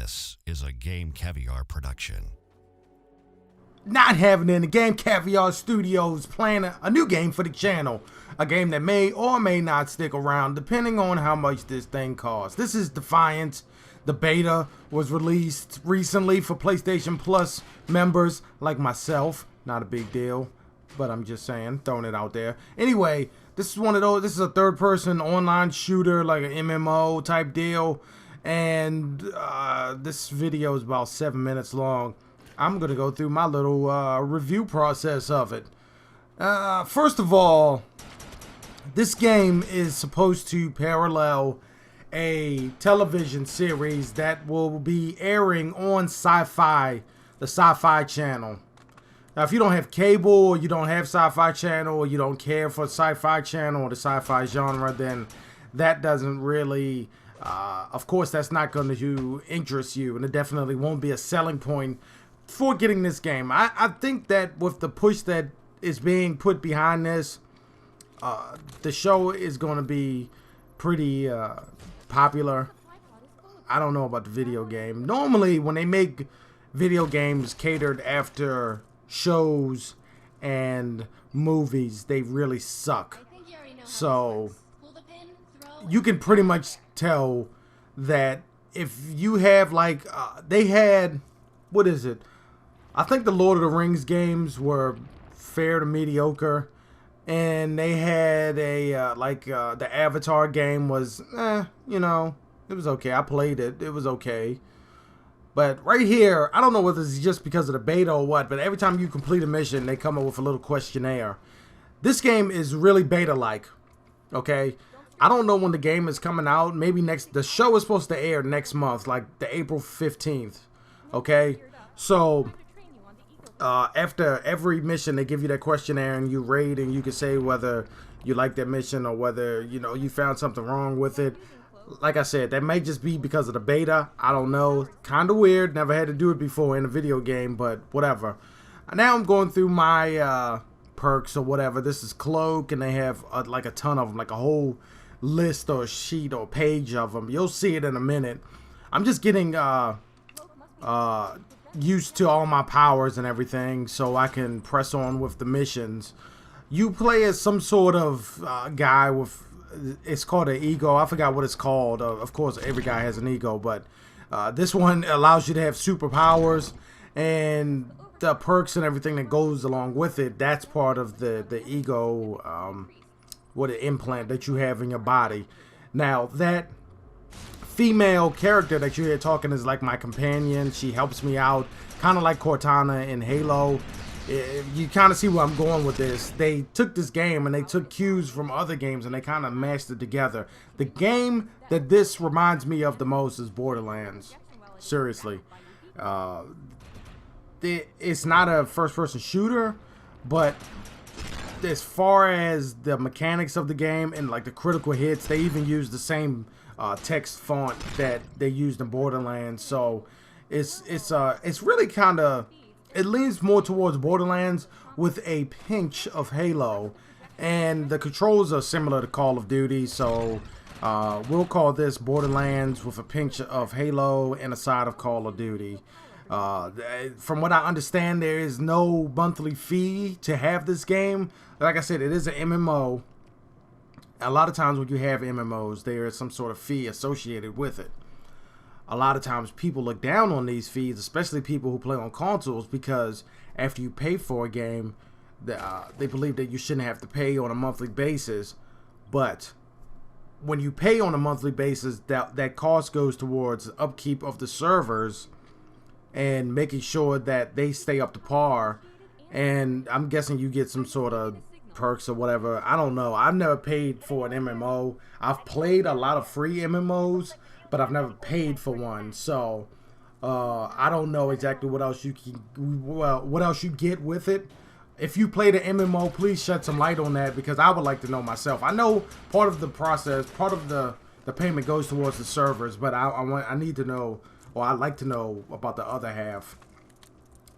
This is a Game Caviar production. Not having it in the Game Caviar Studios playing a new game for the channel. A game that may or may not stick around depending on how much this thing costs. This is Defiance. The beta was released recently for PlayStation Plus members like myself. Not a big deal, but I'm just saying, throwing it out there. Anyway, this is one of those, this is a third-person online shooter, like an MMO type deal. And this video is about 7 minutes long. I'm going to go through my little review process of it. First of all, this game is supposed to parallel a television series that will be airing on Sci-Fi, the Sci-Fi channel. Now, if you don't have cable, or you don't have Sci-Fi channel, or you don't care for Sci-Fi channel or the sci-fi genre, then that doesn't really, of course, that's not going to interest you, and it definitely won't be a selling point for getting this game. I think that with the push that is being put behind this, the show is going to be pretty popular. I don't know about the video game. Normally, when they make video games catered after shows and movies, they really suck. So you can pretty much tell that if you have like they had, what is it? I think the Lord of the Rings games were fair to mediocre, and they had a the Avatar game was you know, it was okay. I played it. It was okay. But right here, I don't know whether it's just because of the beta or what, but every time you complete a mission, they come up with a little questionnaire. This game is really beta-like, okay? I don't know when the game is coming out. Maybe the show is supposed to air next month, like the April 15th, okay? So, after every mission, they give you that questionnaire and you rate, and you can say whether you like that mission or whether, you know, you found something wrong with it. Like I said, that may just be because of the beta. I don't know. Kind of weird. Never had to do it before in a video game, but whatever. Now I'm going through my perks or whatever. This is Cloak, and they have like a ton of them, like a whole list or sheet or page of them. You'll see it in a minute. I'm just getting used to all my powers and everything so I can press on with the missions. You play as some sort of guy with, it's called an ego. I forgot what it's called. Of course, every guy has an ego, but this one allows you to have superpowers, and the perks and everything that goes along with it. That's part of the ego, what an implant that you have in your body. Now, that female character that you hear talking is like my companion. She helps me out, kind of like Cortana in Halo. You kind of see where I'm going with this. They took this game and they took cues from other games and they kind of mashed it together. The game that this reminds me of the most is Borderlands. Seriously. It's not a first-person shooter, but as far as the mechanics of the game and like the critical hits, they even use the same text font that they used in Borderlands. So it's really kind of, it leans more towards Borderlands with a pinch of Halo, and the controls are similar to Call of Duty, so we'll call this Borderlands with a pinch of Halo and a side of Call of Duty. From what I understand, there is no monthly fee to have this game. Like I said, it is an MMO. A lot of times when you have MMOs, there is some sort of fee associated with it. A lot of times people look down on these fees, especially people who play on consoles, because after you pay for a game, they believe that you shouldn't have to pay on a monthly basis. But when you pay on a monthly basis, that cost goes towards upkeep of the servers and making sure that they stay up to par. And I'm guessing you get some sort of perks or whatever. I don't know. I've never paid for an MMO. I've played a lot of free MMOs, but I've never paid for one, so I don't know exactly what else you can, what else you get with it. If you play the MMO, please shed some light on that, because I would like to know myself. I know part of the process, part of the payment goes towards the servers, but I need to know, or I'd like to know about the other half.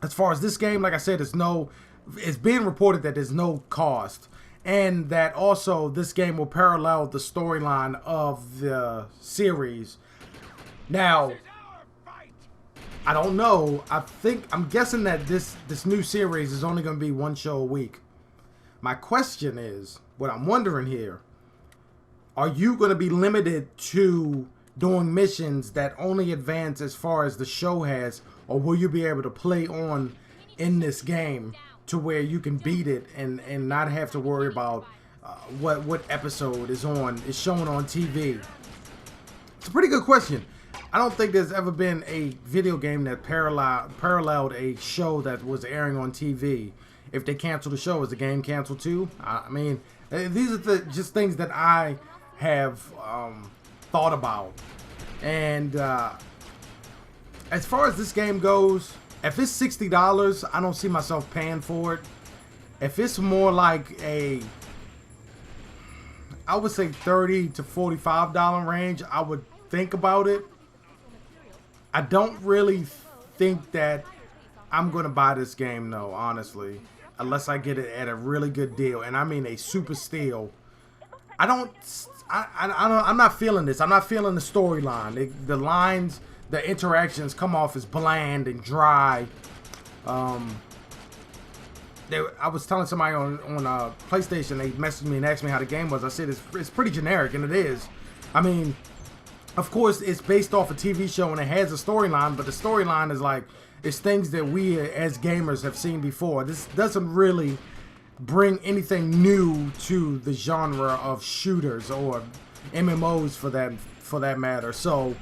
As far as this game, like I said, it's being reported that there's no cost. And that also this game will parallel the storyline of the series. Now, I don't know. I'm guessing that this new series is only going to be one show a week. My question is, what I'm wondering here, are you going to be limited to doing missions that only advance as far as the show has, or will you be able to play on in this game to where you can beat it and not have to worry about what episode is shown on TV? It's a pretty good question. I don't think there's ever been a video game that paralleled a show that was airing on TV. If they cancel the show, is the game canceled too? I mean, these are just things that I have thought about. And as far as this game goes, if it's $60, I don't see myself paying for it. If it's more like I would say $30 to $45 range, I would think about it. I don't really think that I'm going to buy this game, though, honestly, unless I get it at a really good deal, and I mean a super steal. I'm not feeling this. I'm not feeling the storyline. The lines, the interactions come off as bland and dry. I was telling somebody on PlayStation, they messaged me and asked me how the game was. I said it's pretty generic, and it is. I mean, of course, it's based off a TV show and it has a storyline, but the storyline is like, it's things that we as gamers have seen before. This doesn't really bring anything new to the genre of shooters or MMOs for that matter. So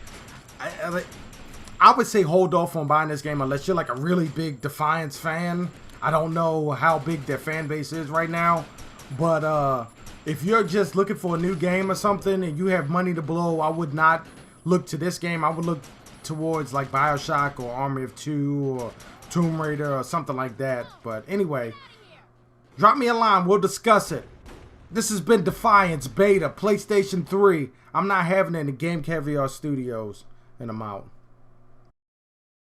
I would say hold off on buying this game unless you're like a really big Defiance fan. I don't know how big their fan base is right now, but if you're just looking for a new game or something and you have money to blow, I would not look to this game. I would look towards like BioShock or Army of Two or Tomb Raider or something like that. But anyway, drop me a line. We'll discuss it. This has been Defiance Beta, PlayStation 3. I'm not having it in the Game Caviar Studios, and I'm out.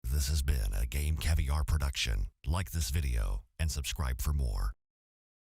This has been a Game Caviar production. Like this video and subscribe for more.